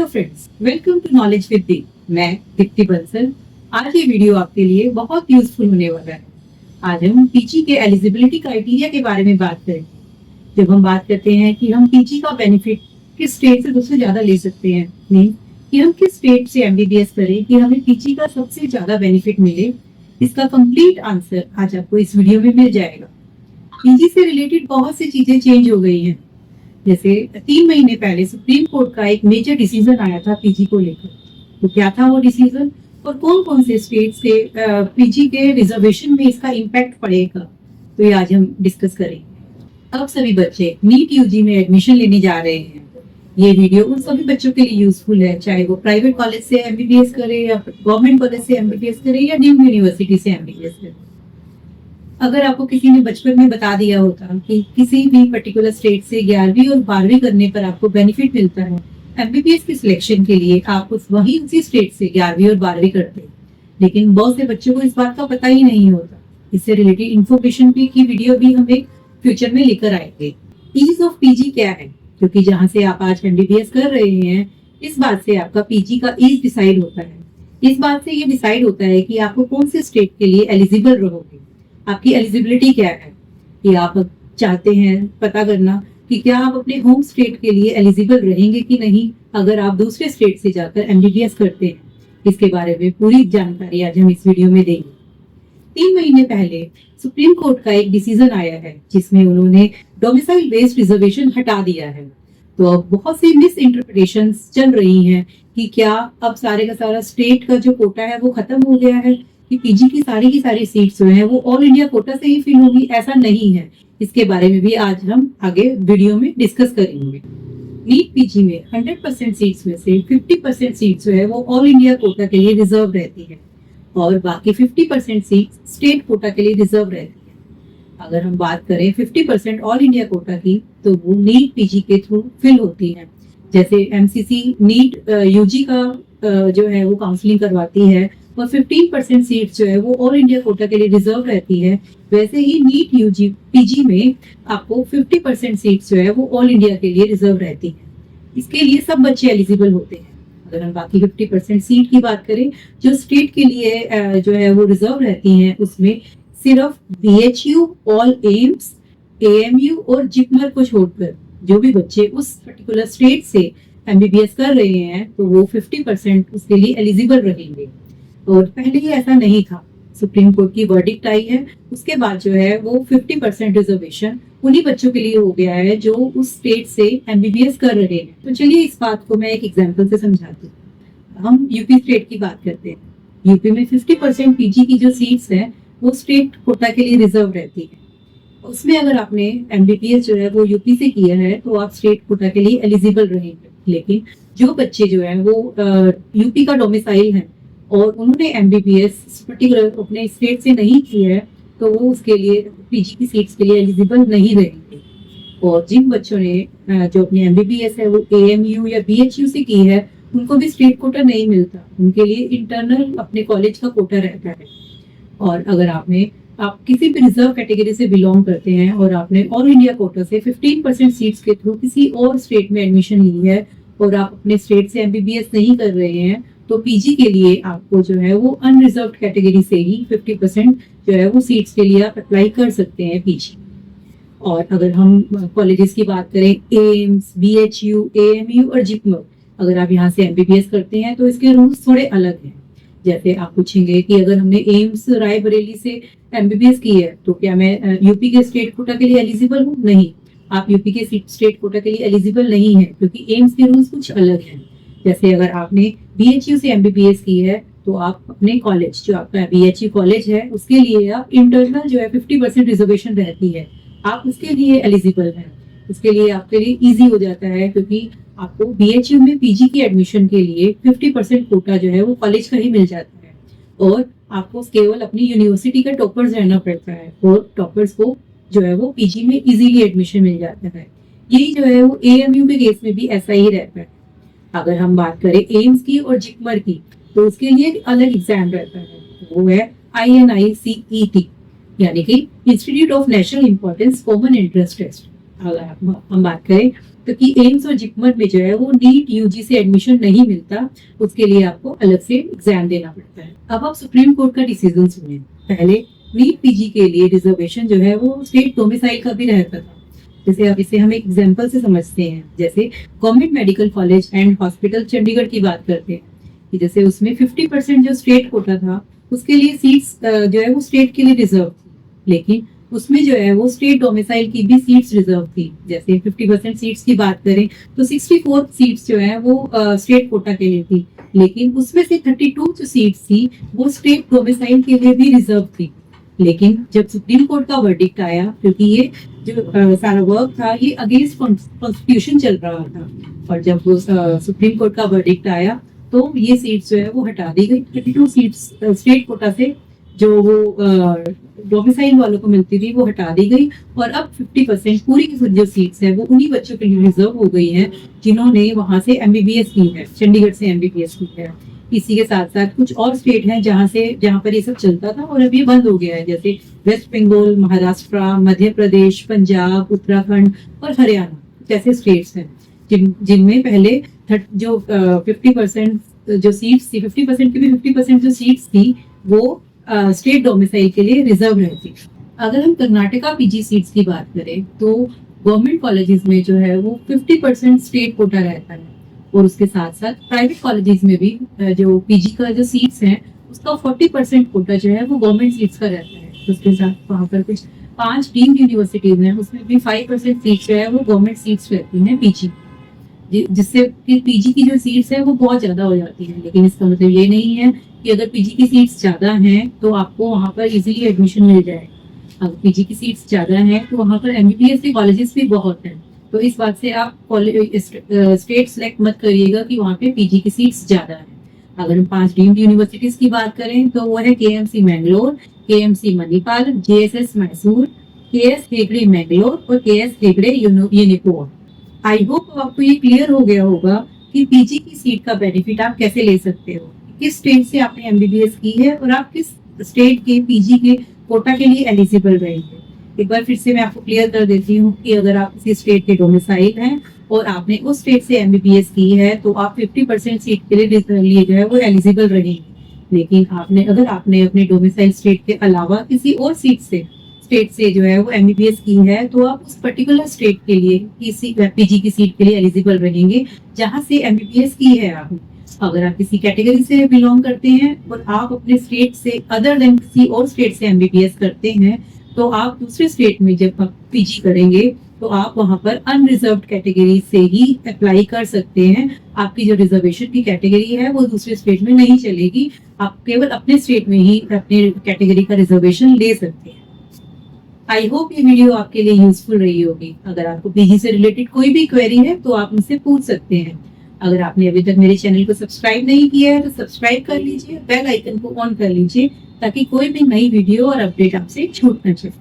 Friends, welcome to knowledge with दी। मैं दीप्ति बंसल। आज ये वीडियो आपके लिए बहुत यूजफुल होने वाला है। आज हम पीजी के एलिजिबिलिटी क्राइटेरिया के बारे में बात करेंगे। जब हम बात करते हैं कि हम पीजी का बेनिफिट किस स्टेट से सबसे ज्यादा ले सकते हैं, मीन कि हम किस स्टेट से एमबीबीएस करें कि हमें पीजी का सबसे ज्यादा बेनिफिट मिले, इसका कंप्लीट आंसर आज आपको इस वीडियो में मिल जाएगा। पीजी से रिलेटेड बहुत सी चीजें चेंज हो गई हैं। जैसे 3 महीने पहले सुप्रीम कोर्ट का एक मेजर डिसीजन आया था पीजी को लेकर। तो क्या था वो डिसीजन और कौन कौन से स्टेट से पीजी के रिजर्वेशन में इसका इम्पैक्ट पड़ेगा, तो ये आज हम डिस्कस करेंगे। अब सभी बच्चे नीट यूजी में एडमिशन लेने जा रहे हैं। ये वीडियो उन सभी बच्चों के लिए यूजफुल है, चाहे वो प्राइवेट कॉलेज से एमबीबीएस करे या गवर्नमेंट कॉलेज से एमबीबीएस करे या डीम्ड यूनिवर्सिटी से एमबीबीएस करे। अगर आपको किसी ने बचपन में बता दिया होता कि किसी भी पर्टिकुलर स्टेट से 11वीं और 12वीं करने पर आपको बेनिफिट मिलता है एमबीबीएस की सिलेक्शन के लिए, आप उसी स्टेट से 11वीं और 12वीं करते हैं। लेकिन बहुत से बच्चों को इस बात का पता ही नहीं होता। इससे रिलेटेड इंफॉर्मेशन की वीडियो भी हम एक फ्यूचर में लेकर आएंगे। ईज ऑफ पीजी क्या है, क्योंकि जहाँ से आप आज एमबीबीएस कर रहे हैं, इस बात से आपका पीजी का ईज डिसाइड होता है। इस बात से ये डिसाइड होता है कि आपको कौन से स्टेट के लिए एलिजिबल रहोगे, आपकी एलिजिबिलिटी क्या है। कि आप चाहते हैं पता करना कि क्या आप अपने होम स्टेट के लिए एलिजिबल रहेंगे कि नहीं अगर आप दूसरे स्टेट से जाकर एमबीबीएस करते हैं। इसके बारे में पूरी जानकारी आज हम इस वीडियो में देंगे। 3 महीने पहले सुप्रीम कोर्ट का एक डिसीजन आया है जिसमें उन्होंने डोमिसाइल बेस्ड रिजर्वेशन हटा दिया है। तो अब बहुत सी मिस इंटरप्रिटेशंस चल रही हैं कि क्या अब सारे का सारा स्टेट का जो कोटा है वो खत्म हो गया है, कि पीजी की सारी सीट्स जो है वो ऑल इंडिया कोटा से ही फिल होगी। ऐसा नहीं है। इसके बारे में भी आज हम आगे वीडियो में डिस्कस करेंगे। नीट पीजी में 100% सीट्स में से 50% सीट्स जो है वो ऑल इंडिया कोटा के लिए रिजर्व रहती है और बाकी 50% सीट्स स्टेट कोटा के लिए रिजर्व रहती है। अगर हम बात करें 50% ऑल इंडिया कोटा की, तो वो नीट पीजी के थ्रू फिल होती है। जैसे एमसीसी नीट यूजी का जो है वो काउंसलिंग करवाती है और 15% सीट्स जो है वो ऑल इंडिया कोटा के लिए रिजर्व रहती है, वैसे ही नीट यूजी पीजी में आपको 50% सीट्स जो है वो ऑल इंडिया के लिए रिजर्व रहती है। इसके लिए सब बच्चे एलिजिबल होते हैं। अगर हम बाकी 50% सीट की बात करें जो स्टेट के लिए जो है वो रिजर्व रहती हैं, उसमें सिर्फ बीएचयू, ऑल एम्स, एएमयू और जिपमर को छोड़कर जो भी बच्चे उस पर्टिकुलर स्टेट से एमबीबीएस कर रहे हैं तो वो 50% उसके लिए एलिजिबल रहेंगे। और पहले ही ऐसा नहीं था। सुप्रीम कोर्ट की वर्डिक्ट आई है, उसके बाद जो है वो 50% रिजर्वेशन उन्हीं बच्चों के लिए हो गया है जो उस स्टेट से एमबीबीएस कर रहे हैं। तो चलिए इस बात को मैं एक एग्जांपल से समझाती हूँ। हम यूपी स्टेट की बात करते हैं। यूपी में 50% पीजी की जो सीट्स हैं वो स्टेट कोटा के लिए रिजर्व रहती है। उसमें अगर आपने एमबीबीएस जो है वो यूपी से किया है तो आप स्टेट कोटा के लिए एलिजिबल रहेंगे। लेकिन जो बच्चे जो है वो यूपी का डोमिसाइल है और उन्होंने एमबीबीएस पर्टिकुलर अपने स्टेट से नहीं किया है, तो वो उसके लिए पीजी की सीट्स के लिए एलिजिबल नहीं रहेंगे। और जिन बच्चों ने जो अपनी एमबीबीएस है वो एएमयू या बीएचयू से की है, उनको भी स्टेट कोटा नहीं मिलता। उनके लिए इंटरनल अपने कॉलेज का कोटा रहता है। और अगर आप किसी भी रिजर्व कैटेगरी से बिलोंग करते हैं और आपने ऑल इंडिया कोटा से 15% सीट्स के थ्रू किसी और स्टेट में एडमिशन ली है और आप अपने स्टेट से एमबीबीएस नहीं कर रहे हैं, तो पीजी के लिए आपको जो है वो अनरिजर्व्ड कैटेगरी से ही 50% जो है वो सीट्स के लिए आप अप्लाई कर सकते हैं पीजी। और अगर हम कॉलेजेस की बात करें, एम्स, बीएचयू, एएमयू और जिपमर, अगर आप यहाँ से एमबीबीएस करते हैं तो इसके रूल्स थोड़े अलग हैं। जैसे आप पूछेंगे कि अगर हमने एम्स रायबरेली से एमबीबीएस की है तो क्या मैं यूपी के स्टेट कोटा के लिए एलिजिबल हूँ? नहीं, आप यूपी के स्टेट कोटा के लिए एलिजिबल नहीं है, क्योंकि एम्स के रूल्स कुछ अलग हैं। जैसे अगर आपने बीएचयू से एमबीबीएस की है तो आप अपने कॉलेज जो आपका बीएचयू कॉलेज है उसके लिए आप इंटरनल जो है 50% रिजर्वेशन रहती है, आप उसके लिए एलिजिबल हैं। उसके लिए आपके लिए इजी हो जाता है, क्योंकि आपको बीएचयू में पीजी की एडमिशन के लिए 50% कोटा जो है वो कॉलेज का ही मिल जाता है और आपको केवल अपनी यूनिवर्सिटी का टॉपर्स रहना पड़ता है और टॉपर्स को जो है वो पीजी में इजीली एडमिशन मिल जाता है। यही जो है वो एएमयू के केस में भी ऐसा ही रहता है। अगर हम बात करें एम्स की और जिपमर की, तो उसके लिए एक अलग एग्जाम रहता है, वो है INICET, यानी कि institute of national importance common entrance test. अगर हम बात करें तो कि एम्स और जिपमर में जो है वो नीट यूजी से एडमिशन नहीं मिलता, उसके लिए आपको अलग से एग्जाम देना पड़ता है। अब आप सुप्रीम कोर्ट का डिसीजन सुनिए। पहले नीट पीजी के लिए रिजर्वेशन जो है वो स्टेट डोमिसाइल का भी रहता था। जैसे अब इसे हम एक एग्जाम्पल से समझते हैं, जैसे government medical college and hospital Chandigarh की बात करते हैं कि जैसे उसमें 50% जो स्टेट कोटा था उसके लिए सीट्स जो है वो स्टेट के लिए रिजर्व थी, लेकिन उसमें जो है वो स्टेट डोमिसाइल की भी सीट्स रिजर्व थी। जैसे 50% सीट्स की बात करें तो 64 सीट्स जो है वो स्टेट कोटा के लिए थी, लेकिन उसमें से 32 जो सीट्स थी वो स्टेट डोमिसाइल के लिए भी रिजर्व थी। लेकिन जब सुप्रीम कोर्ट का वर्डिक्ट आया, क्योंकि ये जो सारा वर्क था ये अगेंस्ट कॉन्स्टिट्यूशन चल रहा था, और जब वो सुप्रीम कोर्ट का वर्डिक्ट आया तो ये सीट्स जो है वो हटा दी गई। 32 सीट्स स्टेट कोटा से जो वो डोमिसाइल वालों को मिलती थी वो हटा दी गई, और अब 50% पूरी की जो सीट्स है वो उन्हीं बच्चों के लिए रिजर्व हो गई हैं जिन्होंने वहां से एमबीबीएस की है, चंडीगढ़ से एमबीबीएस की है। इसी के साथ साथ कुछ और स्टेट हैं जहां पर ये सब चलता था और अब ये बंद हो गया है, जैसे वेस्ट बंगाल, महाराष्ट्र, मध्य प्रदेश, पंजाब, उत्तराखंड और हरियाणा जैसे स्टेट्स हैं जिनमें पहले जो 50% जो सीट्स थी, 50% की भी 50% जो सीट्स थी वो स्टेट डोमिसाइल के लिए रिजर्व रहती। अगर हम कर्नाटका पीजी सीट्स की बात करें तो गवर्नमेंट कॉलेजेस में जो है वो 50% स्टेट कोटा रहता है, और उसके साथ साथ प्राइवेट कॉलेजेस में भी जो पीजी का जो सीट्स हैं उसका 40% कोटा जो है वो गवर्नमेंट सीट्स का रहता है। उसके साथ वहाँ पर कुछ 5 डीम्ड यूनिवर्सिटीज हैं, उसमें भी 5% सीट्स जो है वो गवर्नमेंट सीट्स रहती हैं पीजी, जिससे पीजी की जो सीट्स है वो बहुत ज्यादा हो जाती है। लेकिन इसका मतलब ये नहीं है कि अगर पीजी की सीट्स ज्यादा हैं तो आपको वहाँ पर इजीली एडमिशन मिल जाए। अगर पीजी की सीट्स ज्यादा हैं तो वहाँ पर एमबीबीएस के कॉलेजेस भी बहुत हैं, तो इस बात से आप स्टेट सेलेक्ट मत करिएगा कि वहाँ पे पीजी की सीट्स ज्यादा है। अगर हम 5 डीम्ड यूनिवर्सिटीज की बात करें तो वो है KMC Mangalore, KMC Manipal, JSS Mysore, KS Hegde Mangalore और केएस हेगड़े यूनिकोड। आई होप आपको ये क्लियर हो गया होगा कि पीजी की सीट का बेनिफिट आप कैसे ले सकते हो, किस स्टेट से आपने एमबीबीएस की है और आप किस स्टेट के पीजी के कोटा के लिए एलिजिबल रहेंगे। एक बार फिर से मैं आपको क्लियर कर देती हूँ कि अगर आप किसी स्टेट के डोमिसाइल हैं और आपने उस स्टेट से एमबीबीएस की है तो आप 50% सीट के लिए जो है वो एलिजिबल रहेंगे। लेकिन अगर आपने अपने डोमिसाइल स्टेट के अलावा किसी और स्टेट से जो है वो एमबीबीएस की है तो आप उस पर्टिकुलर स्टेट के लिए किसी पीजी की सीट के लिए एलिजिबल रहेंगे जहां से एमबीबीएस की है आपने। अगर आप किसी कैटेगरी से बिलोंग करते हैं और आप अपने स्टेट से अदर देन किसी और स्टेट से एमबीबीएस करते हैं तो आप दूसरे स्टेट में जब आप पीजी करेंगे तो आप वहां पर अनरिजर्व्ड कैटेगरी से ही अप्लाई कर सकते हैं। आपकी जो रिजर्वेशन की कैटेगरी है वो दूसरे स्टेट में नहीं चलेगी, आप केवल अपने स्टेट में ही अपने कैटेगरी का रिजर्वेशन ले सकते हैं। आई होप ये वीडियो आपके लिए यूजफुल रही होगी। अगर आपको पीजी से रिलेटेड कोई भी क्वेरी है तो आप मुझसे पूछ सकते हैं। अगर आपने अभी तक मेरे चैनल को सब्सक्राइब नहीं किया है तो सब्सक्राइब कर लीजिए, बेल आइकन को ऑन कर लीजिए ताकि कोई भी नई वीडियो और अपडेट आपसे छूट न जाए।